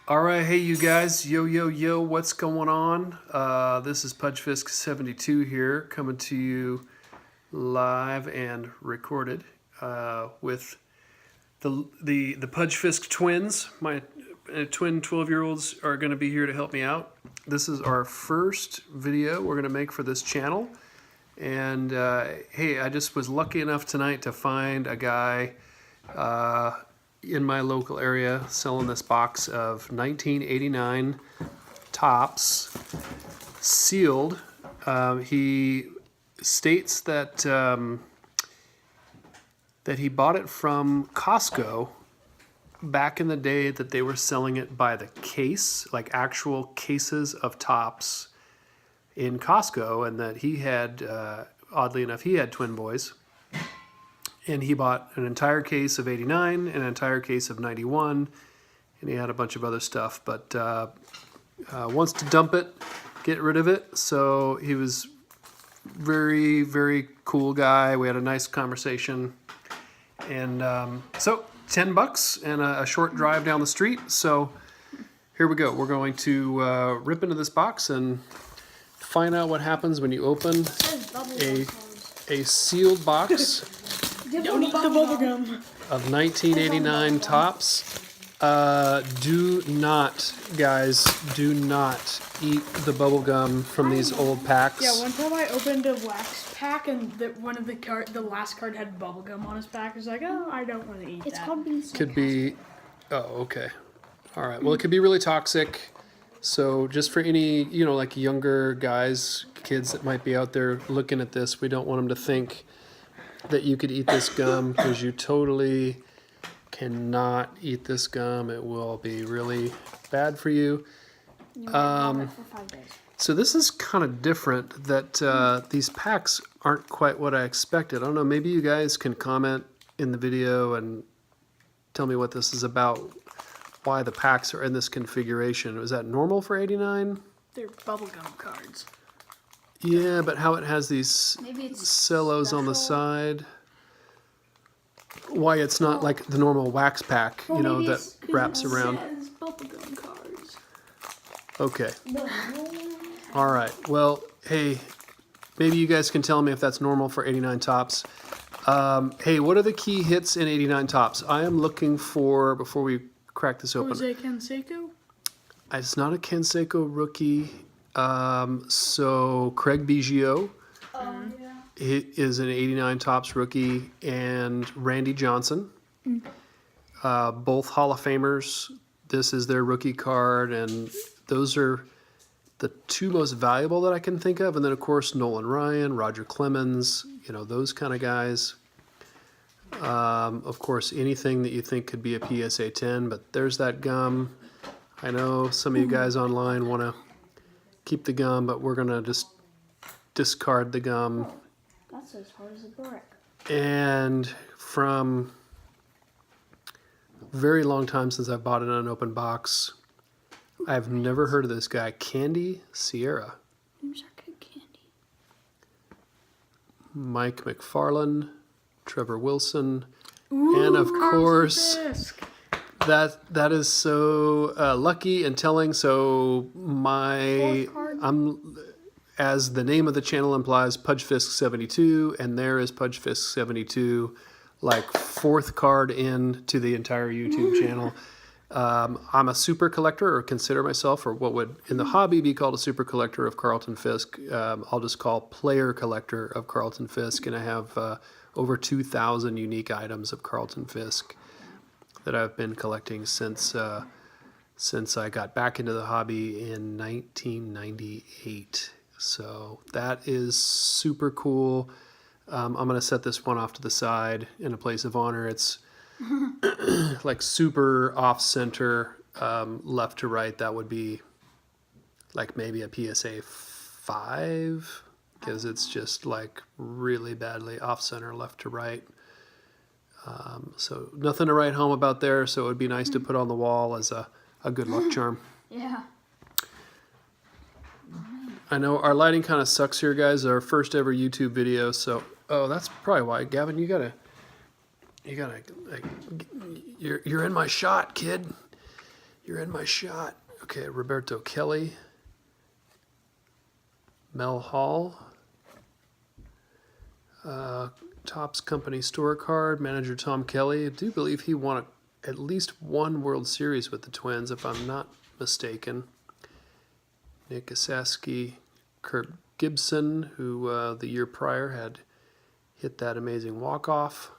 All right, hey you guys, yo, what's going on? This is PudgeFisk72 here, coming to you live and recorded with the PudgeFisk twins. My twin 12-year-olds are going to be here to help me out. This is our first video we're going to make for this channel, and hey, I just was lucky enough tonight to find a guy in my local area selling this box of 1989 tops, sealed. He states that that he bought it from Costco back in the day, that they were selling it by the case, like actual cases of tops in Costco, and that he had, oddly enough, he had twin boys. And he bought an entire case of 89, an entire case of 91, and he had a bunch of other stuff, but wants to dump it, get rid of it. So he was very, very cool guy. We had a nice conversation. And so $10 and a short drive down the street. So here we go. We're going to rip into this box and find out what happens when you open a sealed box. Don't eat the bubblegum. Of 1989 tops. Do not, guys, do not eat the bubblegum from these old packs. Yeah, one time I opened a wax pack and one of the last card had bubblegum on his pack. I was like, oh, I don't want to eat It's that. called being sarcastic. Could be, oh, okay. All right, well, it could be really toxic. So just for any, like younger guys, kids that might be out there looking at this, we don't want them to think that you could eat this gum, because you totally cannot eat this gum. It will be really bad for you. You have it for 5 days. So this is kind of different, that these packs aren't quite what I expected. I don't know, maybe you guys can comment in the video and tell me what this is about, why the packs are in this configuration. Was that normal for 89? They're bubblegum cards. Yeah, but how it has these Maybe it's cellos on the special. side. Why it's not like the normal wax pack, Well, maybe that it's 'cause wraps it around. says bubblegum cards. Okay. All right. Well, hey, maybe you guys can tell me if that's normal for 89 tops. Hey, what are the key hits in 89 tops? I am looking for, before we crack this open. Jose Canseco? It's not a Canseco rookie. So Craig Biggio is an 89 tops rookie, and Randy Johnson, both Hall of Famers. This is their rookie card, and those are the two most valuable that I can think of. And then, of course, Nolan Ryan, Roger Clemens, those kind of guys. Of course, anything that you think could be a PSA 10, but there's that gum. I know some of you guys online want to keep the gum, but we're going to just discard the gum. That's as hard as a brick. And from a very long time since I bought it in an open box, I've never heard of this guy, Candy Sierra. Who's our good candy? Mike McFarlane, Trevor Wilson, Ooh, and of Carlton course, Fisk. that is so lucky and telling. So Fourth card. as the name of the channel implies, PudgeFisk72, and there is PudgeFisk72, like fourth card in to the entire YouTube channel. I'm a super collector, or consider myself, or what would in the hobby be called a super collector of Carlton Fisk. I'll just call player collector of Carlton Fisk, and I have over 2,000 unique items of Carlton Fisk that I've been collecting since I got back into the hobby in 1998. So that is super cool. I'm going to set this one off to the side in a place of honor. It's like super off-center, left to right. That would be like maybe a PSA 5, because it's just like really badly off-center, left to right. So nothing to write home about there, so it would be nice to put on the wall as a good luck charm. Yeah. I know our lighting kind of sucks here, guys. Our first ever YouTube video, so that's probably why. Gavin, you gotta, like, you're in my shot, kid. You're in my shot. Okay, Roberto Kelly. Mel Hall. Topps Company Store card, manager Tom Kelly. I do believe he won at least one World Series with the Twins, if I'm not mistaken. Nick Asaski, Kurt Gibson, who the year prior had hit that amazing walk-off.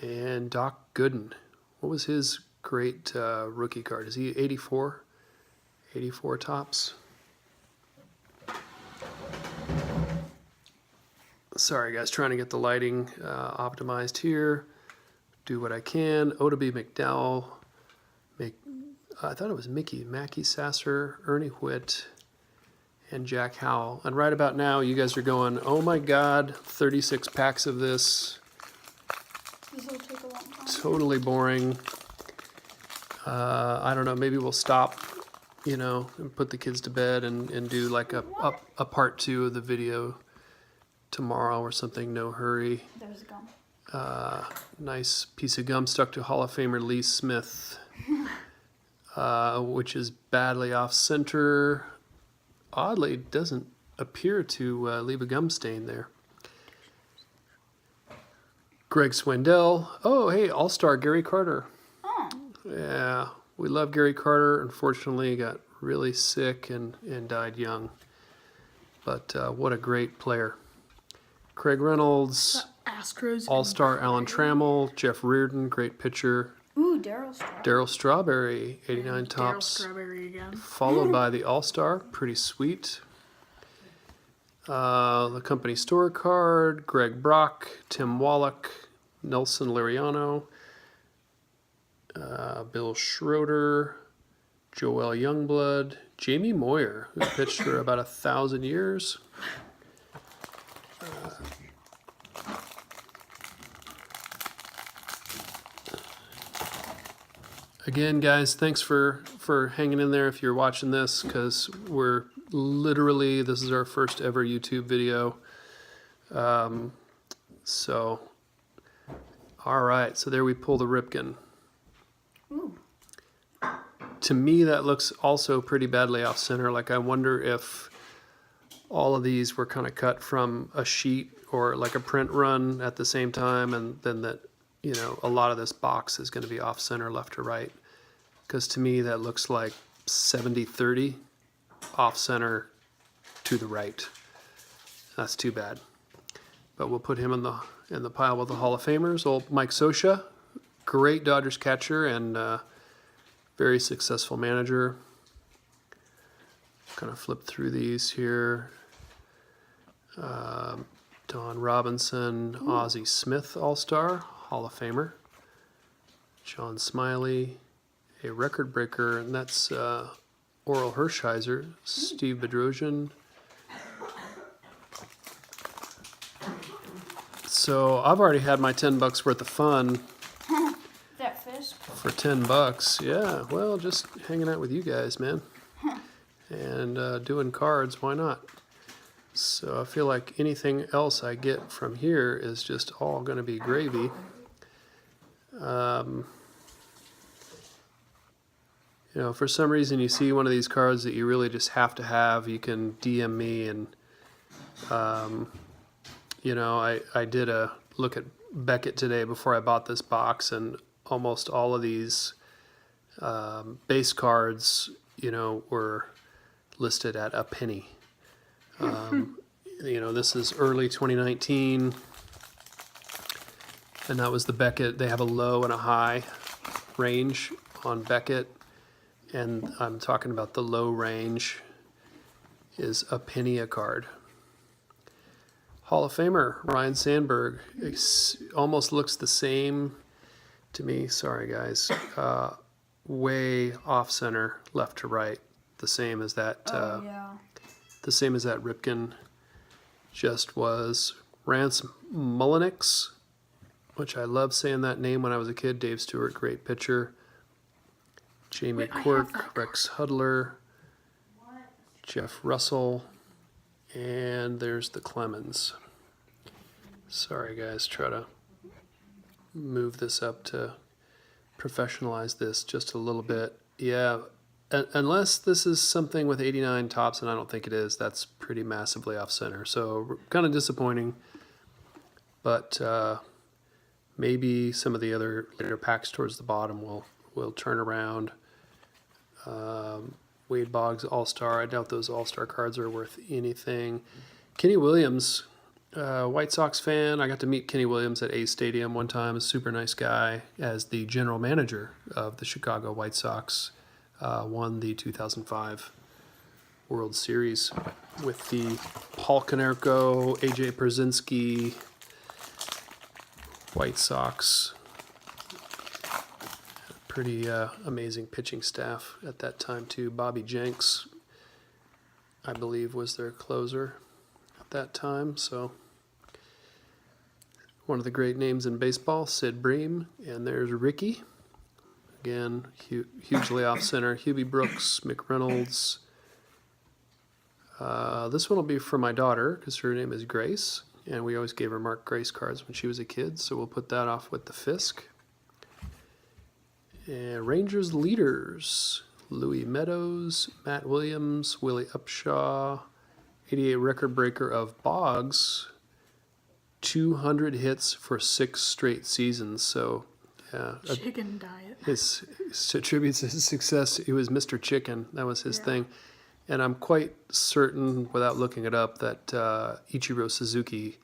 And Doc Gooden. What was his great rookie card? Is he 84? 84 Topps? Sorry guys, trying to get the lighting optimized here. Do what I can. Odabe McDowell. I thought it was Mackie Sasser, Ernie Whitt, and Jack Howell. And right about now, you guys are going, oh my God, 36 packs of this. This will take a long time. Totally boring. I don't know, maybe we'll stop, you know, and put the kids to bed and do like a part 2 of the video tomorrow or something. No hurry. There's gum. Nice piece of gum stuck to Hall of Famer Lee Smith, which is badly off center. Oddly, doesn't appear to leave a gum stain there. Greg Swindell. Oh, hey, All-Star Gary Carter. Oh. Yeah, we love Gary Carter. Unfortunately, he got really sick and died young. But what a great player. Craig Reynolds. Astros. All-Star Alan Trammell. Jeff Reardon, great pitcher. Ooh, Daryl Strawberry. Daryl Strawberry, 89 Daryl Topps. Strawberry again. Followed by the All-Star, pretty sweet. The company store card, Greg Brock, Tim Wallach, Nelson Liriano, Bill Schroeder, Joel Youngblood, Jamie Moyer, who pitched for about 1,000 years. Again, guys, thanks for hanging in there if you're watching this, because we're literally, this is our first ever YouTube video. So, all right, so there we pull the Ripken. Ooh. To me, that looks also pretty badly off center. Like, I wonder if all of these were kind of cut from a sheet or like a print run at the same time, and then that, you know, a lot of this box is going to be off center left to right. Because to me, that looks like 70-30 off center to the right. That's too bad. But we'll put him in the pile with the Hall of Famers. Old Mike Scioscia, great Dodgers catcher and very successful manager. Kind of flip through these here. Don Robinson, Ozzie Smith, All-Star, Hall of Famer. John Smiley, a record breaker, and that's Oral Hershiser, Steve Bedrosian. So I've already had my $10 worth of fun That fish. for $10. Yeah, well, just hanging out with you guys, man, and doing cards. Why not? So I feel like anything else I get from here is just all going to be gravy. You know, for some reason you see one of these cards that you really just have to have, you can DM me, and you know, I did a look at Beckett today before I bought this box, and almost all of these base cards, you know, were listed at a penny. You know, this is early 2019, and that was the Beckett. They have a low and a high range on Beckett, and I'm talking about the low range is a penny a card. Hall of Famer Ryan Sandberg, almost looks the same to me. Sorry guys, way off center, left to right, the same as that. Yeah. The same as that Ripken just was. Rance Mullenix, which I love saying that name when I was a kid. Dave Stewart, great pitcher. Jamie Wait, I have Quirk, that Rex Hudler, Jeff Russell, and there's the Clemens. Sorry guys, try to move this up to professionalize this just a little bit. Yeah, unless this is something with 89 tops, and I don't think it is, that's pretty massively off center. So kind of disappointing, but maybe some of the other later packs towards the bottom will turn around. Wade Boggs All-Star. I doubt those All-Star cards are worth anything. Kenny Williams, White Sox fan. I got to meet Kenny Williams at A's Stadium one time. A super nice guy. As the general manager of the Chicago White Sox, won the 2005 World Series with the Paul Konerko, AJ Pierzynski White Sox. Pretty amazing pitching staff at that time too. Bobby Jenks, I believe, was their closer at that time. So one of the great names in baseball, Sid Bream. And there's Ricky. Again, hugely off center. Hubie Brooks, Mick Reynolds. This one will be for my daughter because her name is Grace. And we always gave her Mark Grace cards when she was a kid. So we'll put that off with the Fisk. And Rangers leaders, Louis Meadows, Matt Williams, Willie Upshaw, 88 record breaker of Boggs, 200 hits for 6 straight seasons. So, yeah. Chicken diet. His attributes his success, he was Mr. Chicken. That was his thing. And I'm quite certain, without looking it up, that Ichiro Suzuki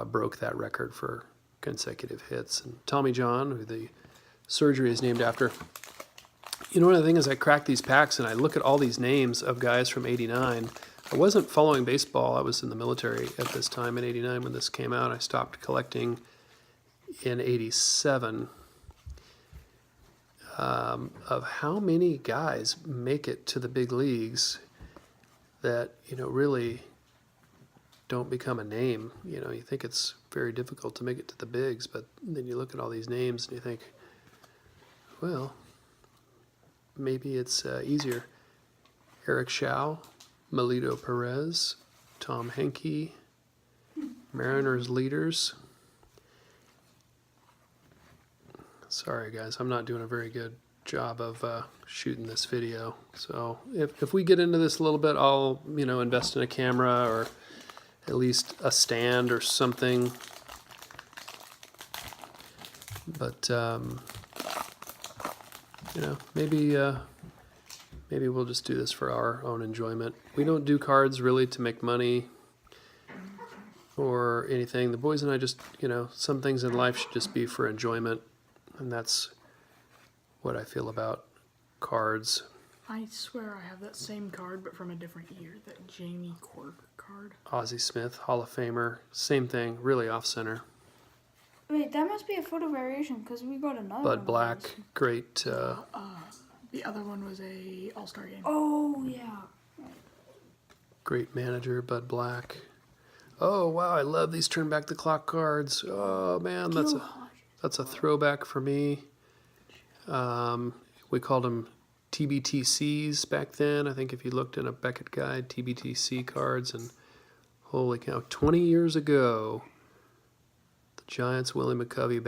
broke that record for consecutive hits. And Tommy John, who the surgery is named after. You know, one of the things is I crack these packs and I look at all these names of guys from 89. I wasn't following baseball. I was in the military at this time in 89 when this came out. I stopped collecting in 87. Of how many guys make it to the big leagues that, you know, really don't become a name. You know, you think it's very difficult to make it to the bigs, but then you look at all these names and you think, well, maybe it's easier. Eric Shao, Melito Perez, Tom Henke, Mariners leaders. Sorry, guys, I'm not doing a very good job of shooting this video. So if we get into this a little bit, I'll, you know, invest in a camera or at least a stand or something. But you know, maybe we'll just do this for our own enjoyment. We don't do cards really to make money or anything. The boys and I just, you know, some things in life should just be for enjoyment, and that's what I feel about cards. I swear I have that same card, but from a different year. That Jamie Quirk card. Ozzie Smith, Hall of Famer, same thing, really off center. Wait, that must be a photo variation because we got another one. Bud of Black, those. great. The other one was a All-Star game. Oh, yeah. Great manager, Bud Black. Oh wow, I love these turn back the clock cards. Oh man, that's a throwback for me. We called them TBTCs back then. I think if you looked in a Beckett guide, TBTC cards, and holy cow, 20 years ago, the Giants' Willie McCovey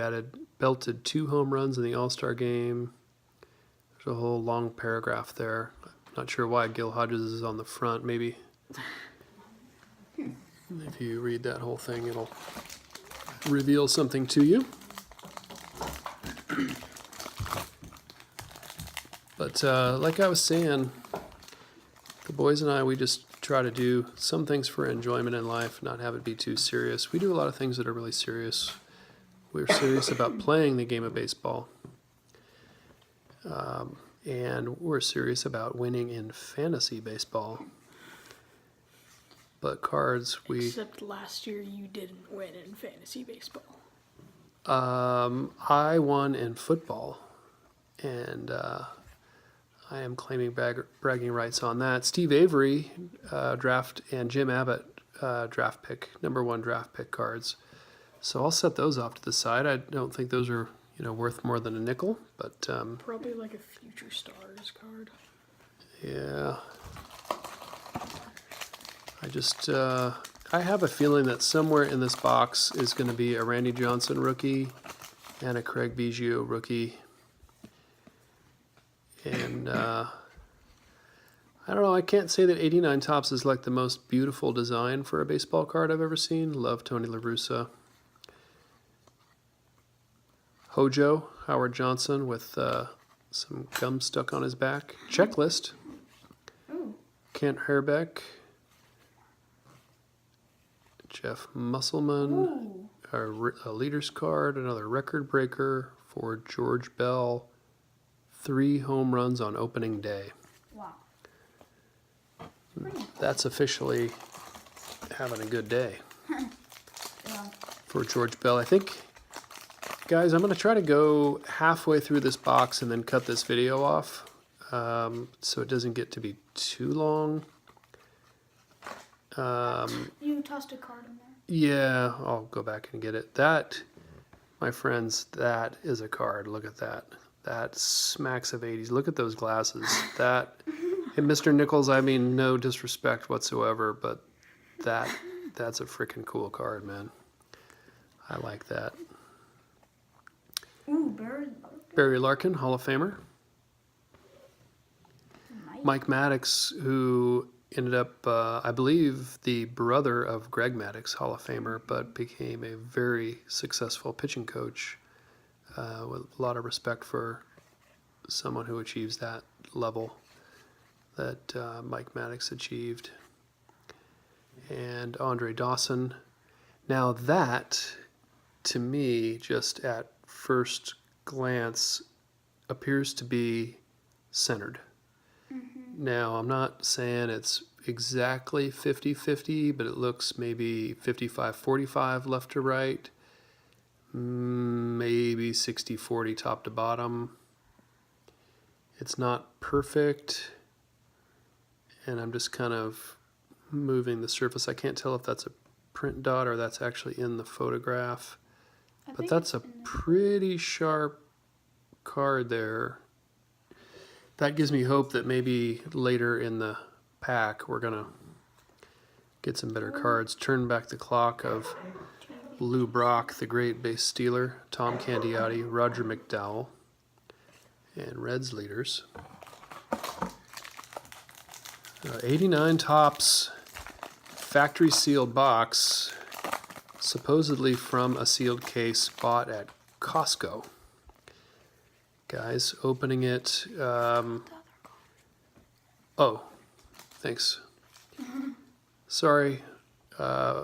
belted 2 home runs in the All-Star game. There's a whole long paragraph there. Not sure why Gil Hodges is on the front. Maybe if you read that whole thing, it'll reveal something to you. But like I was saying, the boys and I, we just try to do some things for enjoyment in life, not have it be too serious. We do a lot of things that are really serious. We're serious about playing the game of baseball. And we're serious about winning in fantasy baseball. But cards, Except last year you didn't win in fantasy baseball. I won in football, and I am claiming bragging rights on that. Steve Avery draft and Jim Abbott draft pick, number 1 draft pick cards. So I'll set those off to the side. I don't think those are, you know, worth more than a nickel, but Probably like a Future Stars card. yeah. I just I have a feeling that somewhere in this box is going to be a Randy Johnson rookie and a Craig Biggio rookie. And I don't know, I can't say that 89 Tops is like the most beautiful design for a baseball card I've ever seen. Love Tony La Russa. Hojo, Howard Johnson with some gum stuck on his back. Checklist. Ooh. Kent Herbeck. Jeff Musselman. Ooh. A leader's card, another record breaker for George Bell. 3 home runs on opening day. Wow. That's officially having a good day Yeah. for George Bell. I think, guys, I'm going to try to go halfway through this box and then cut this video off so it doesn't get to be too long. You tossed a card in there. Yeah, I'll go back and get it. That, my friends, that is a card. Look at that. That smacks of 80s. Look at those glasses. That, and Mr. Nichols, I mean, no disrespect whatsoever, but that's a freaking cool card, man. I like that. Ooh, Barry. Barry Larkin, Hall of Famer. Mike Maddox, who ended up, I believe, the brother of Greg Maddox, Hall of Famer, but became a very successful pitching coach with a lot of respect for someone who achieves that level that Mike Maddox achieved. And Andre Dawson. Now that, to me, just at first glance, appears to be centered. Now, I'm not saying it's exactly 50-50, but it looks maybe 55-45 left to right, maybe 60-40 top to bottom. It's not perfect, and I'm just kind of moving the surface. I can't tell if that's a print dot or that's actually in the photograph, but that's a pretty sharp card there. That gives me hope that maybe later in the pack we're going to get some better cards. Turn back the clock of Lou Brock, the great base stealer, Tom Candiotti, Roger McDowell, and Reds leaders. 89 Tops, factory sealed box, supposedly from a sealed case bought at Costco. Guys, opening it. Oh, thanks. Sorry, Mr.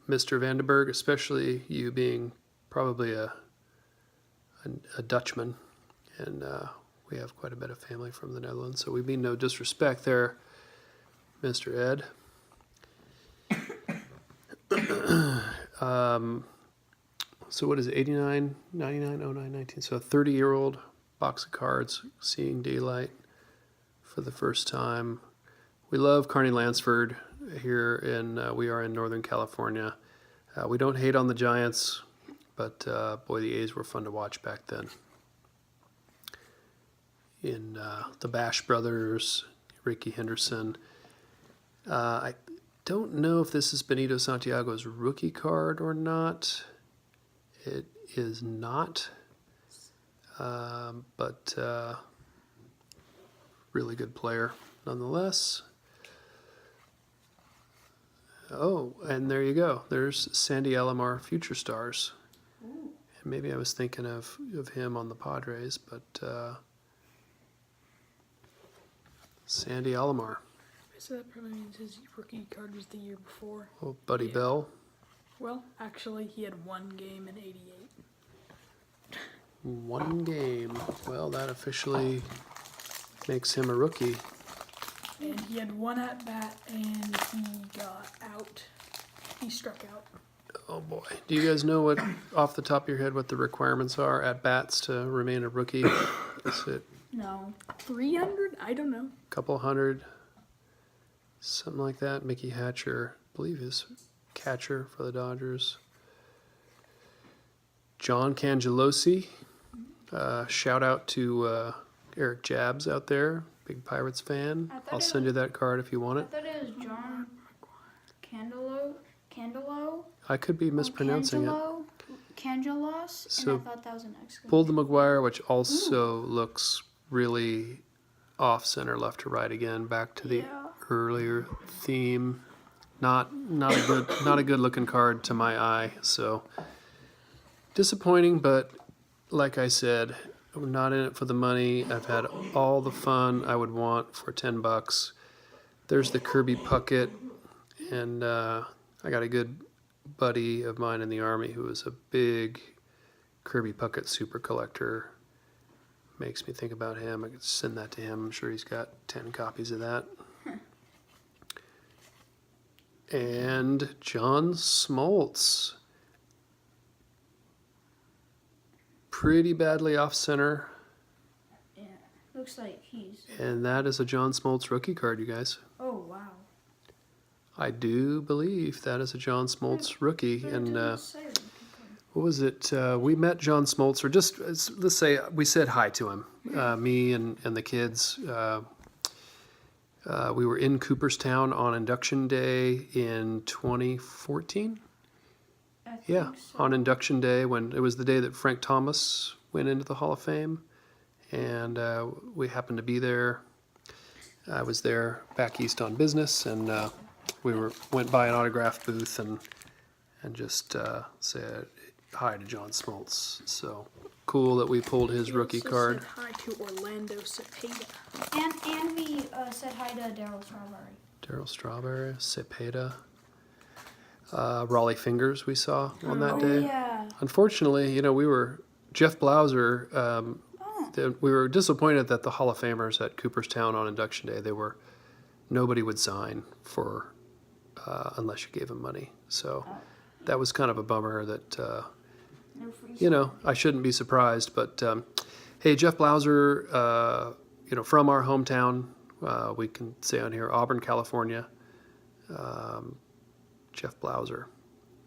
Vandenberg, especially you being probably a Dutchman, and we have quite a bit of family from the Netherlands, so we mean no disrespect there, Mr. Ed. So what is it, 89, 99, 09, 19, so a 30-year-old box of cards seeing daylight for the first time. We love Carney Lansford here we are in Northern California. We don't hate on the Giants, but boy, the A's were fun to watch back then. In the Bash Brothers, Ricky Henderson. I don't know if this is Benito Santiago's rookie card or not. It is not. But really good player nonetheless. Oh, and there you go. There's Sandy Alomar, Future Stars. And maybe I was thinking of him on the Padres, but Sandy Alomar. So that probably means his rookie card was the year before. Oh, Buddy Yeah. Bell. Well, actually, he had one game in '88. One game. Well, that officially makes him a rookie. And he had one at bat, and he got out. He struck out. Oh boy. Do you guys know what, off the top of your head, what the requirements are at bats to remain a rookie? Is it No. 300? I don't know. a couple hundred? Something like that. Mickey Hatcher, I believe, is catcher for the Dodgers. John Cangelosi. Shout out to Eric Jabs out there, big Pirates fan. I'll send you that card if you want I it. thought it was John Candelo. I could be mispronouncing it. Cangelos, So, and I thought that was an exclamation. Pulled the McGuire, which also looks really off center, left to right again. Back to the Yeah. earlier theme. Not a good looking card to my eye. So disappointing, but like I said, I'm not in it for the money. I've had all the fun I would want for $10. There's the Kirby Puckett, and I got a good buddy of mine in the Army who is a big Kirby Puckett super collector. Makes me think about him. I could send that to him. I'm sure he's got 10 copies of that. And John Smoltz. Pretty badly off center. Yeah. Looks like he's. And that is a John Smoltz rookie card, you guys. Oh wow. I do believe that is a John Smoltz rookie. And what was it? We met John Smoltz, or just let's say we said hi to him. Me and the kids. We were in Cooperstown on Induction Day in 2014. Yeah, on Induction Day, when it was the day that Frank Thomas went into the Hall of Fame, and we happened to be there. I was there back east on business, and we went by an autograph booth and just said hi to John Smoltz. So cool that we pulled his rookie card. Said hi to Orlando Cepeda. And we said hi to Daryl Strawberry. Daryl Strawberry, Cepeda. Raleigh Fingers we saw on that Oh day. yeah. Unfortunately, Jeff Blauser, we were disappointed that the Hall of Famers at Cooperstown on Induction Day, nobody would sign for unless you gave them money. So that was kind of a bummer that, No free I shouldn't be surprised. But hey, Jeff Blauser, from our hometown, we can say on here, Auburn, California. Jeff Blauser.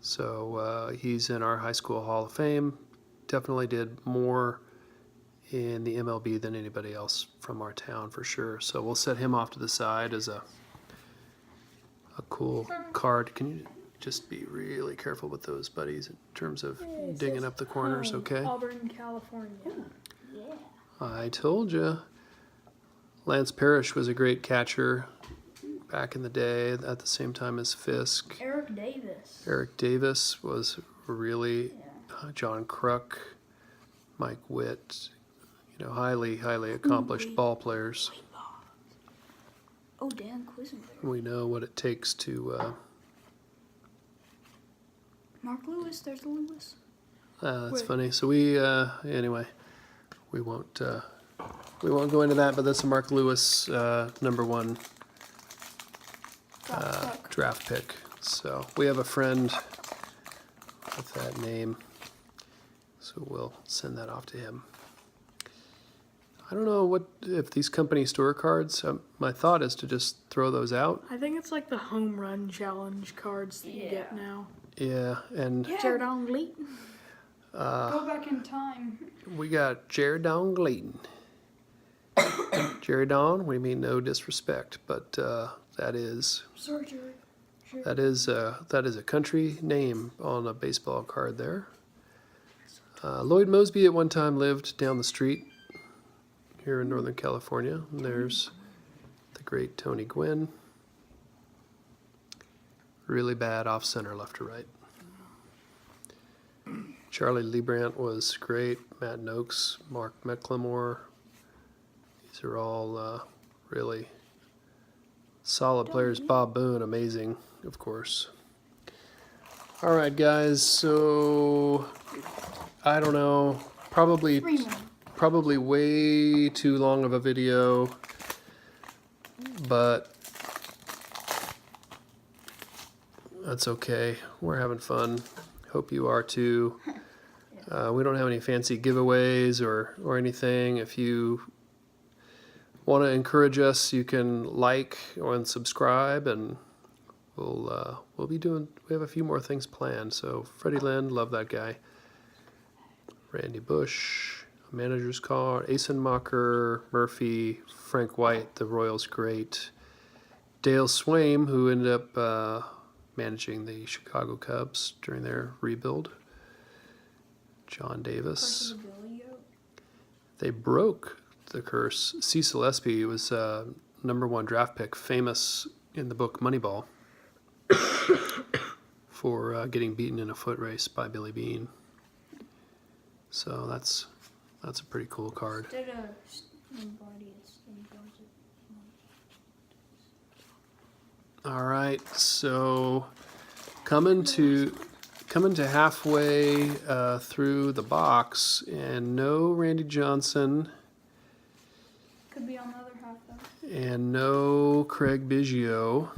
So he's in our high school Hall of Fame. Definitely did more in the MLB than anybody else from our town for sure. So we'll set him off to the side as a cool card. Can you just be really careful with those buddies in terms of digging up the corners, okay? Auburn, California. Yeah. I told you. Lance Parrish was a great catcher back in the day at the same time as Fisk. Eric Davis. Eric Davis was really John Kruk, Mike Witt, highly accomplished ball players. Oh, Dan Quisenberry. We know what it takes to. Mark Lewis. There's a Lewis. That's Wait. funny. So anyway, we won't go into that. But that's a Mark Lewis #1 draft pick. So we have a friend with that name, so we'll send that off to him. I don't know if these company store cards. My thought is to just throw those out. I think it's like the home run challenge cards that you get now. Yeah, and Jared Ongley. Go back in time. we got Jared Don Glayton. Jerry Don, we mean no disrespect, but that is Sorry, Jerry. Sure. that is a country name on a baseball card there. Lloyd Mosby at one time lived down the street here in Northern California. And there's the great Tony Gwynn. Really bad off center, left to right. Charlie Liebrandt was great. Matt Noakes, Mark McLemore. These are all really solid players. Bob Boone, amazing, of course. All right, guys. So I don't know. Probably way too long of a video, but that's okay. We're having fun. Hope you are too. We don't have any fancy giveaways or anything. If you want to encourage us, you can like and subscribe, and we'll be doing. We have a few more things planned. So Freddie Lynn, love that guy. Randy Bush, manager's card. Eisenmacher, Murphy, Frank White, the Royals great. Dale Swaim, who ended up managing the Chicago Cubs during their rebuild. John Davis. They broke the curse. Cecil Espy was #1 draft pick, famous in the book Moneyball for getting beaten in a foot race by Billy Bean. So that's a pretty cool card. Instead of body, it's All right, so coming to halfway through the box, and no Randy Johnson, could be on the other half though. and no Craig Biggio,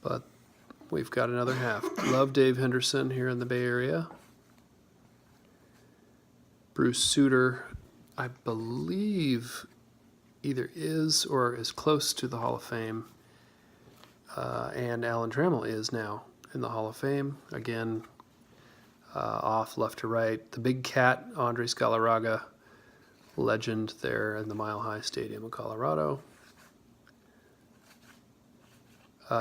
but we've got another half. Love Dave Henderson here in the Bay Area. Bruce Sutter, I believe, either is or is close to the Hall of Fame. And Alan Trammell is now in the Hall of Fame. Again, off left to right. The Big Cat, Andres Galarraga, legend there in the Mile High Stadium in Colorado.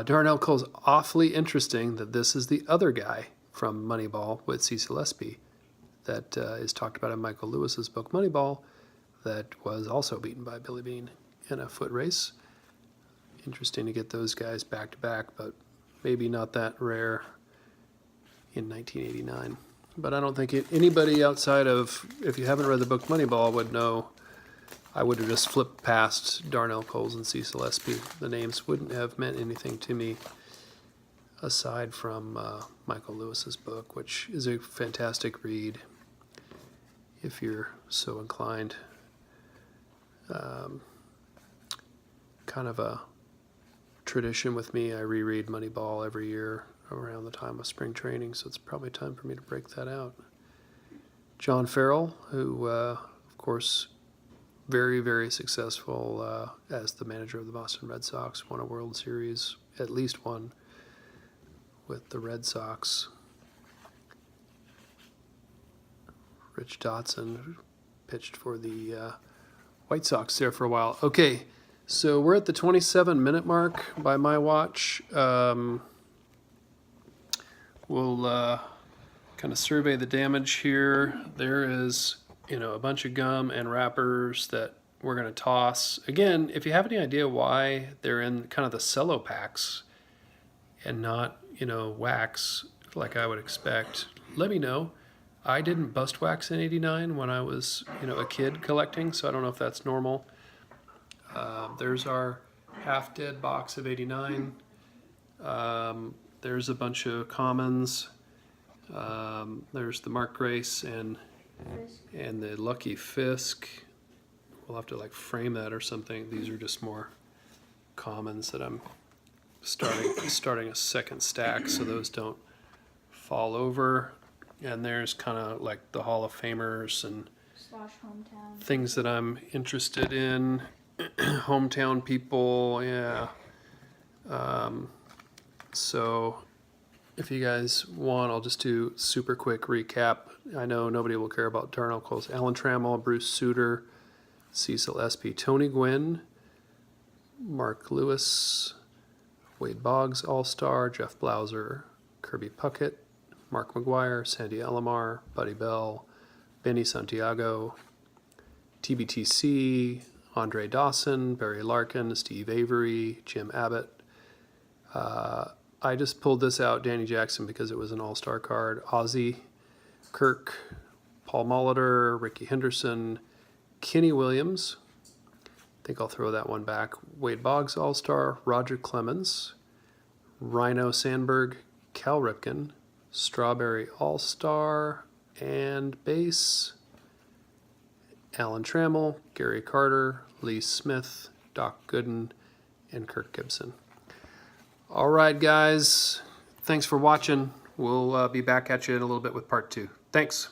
Darnell Cole's awfully interesting that this is the other guy from Moneyball with Cecil Espy that is talked about in Michael Lewis's book Moneyball, that was also beaten by Billy Bean in a foot race. Interesting to get those guys back to back, but maybe not that rare in 1989. But I don't think anybody outside of, if you haven't read the book Moneyball, would know. I would have just flipped past Darnell Coles and Cecil Espy. The names wouldn't have meant anything to me aside from Michael Lewis's book, which is a fantastic read if you're so inclined. Kind of a tradition with me. I reread Moneyball every year around the time of spring training, so it's probably time for me to break that out. John Farrell, who, of course, very, very successful as the manager of the Boston Red Sox, won a World Series, at least one, with the Red Sox. Rich Dotson pitched for the White Sox there for a while. Okay, so we're at the 27-minute mark by my watch. We'll kind of survey the damage here. There is, a bunch of gum and wrappers that we're going to toss. Again, if you have any idea why they're in kind of the cello packs and not, wax like I would expect, let me know. I didn't bust wax in '89 when I was, a kid collecting, so I don't know if that's normal. There's our half-dead box of '89. There's a bunch of commons. There's the Mark Grace and the Lucky Fisk. We'll have to frame that or something. These are just more commons that I'm starting a second stack so those don't fall over. And there's kind of the Hall of Famers and /hometown things that I'm interested in. Hometown people, yeah. So if you guys want, I'll just do super quick recap. I know nobody will care about Darnell Coles. Alan Trammell, Bruce Sutter, Cecil Espy, Tony Gwynn, Mark Lewis, Wade Boggs, All-Star, Jeff Blauser, Kirby Puckett, Mark McGuire, Sandy Alomar, Buddy Bell, Benny Santiago, TBTC, Andre Dawson, Barry Larkin, Steve Avery, Jim Abbott. I just pulled this out, Danny Jackson, because it was an all-star card. Ozzie, Kirk, Paul Molitor, Ricky Henderson, Kenny Williams. I think I'll throw that one back. Wade Boggs, all-star. Roger Clemens, Rhino Sandberg, Cal Ripken, Strawberry all-star, and base. Alan Trammell, Gary Carter, Lee Smith, Doc Gooden, and Kirk Gibson. All right, guys. Thanks for watching. We'll be back at you in a little bit with part 2. Thanks.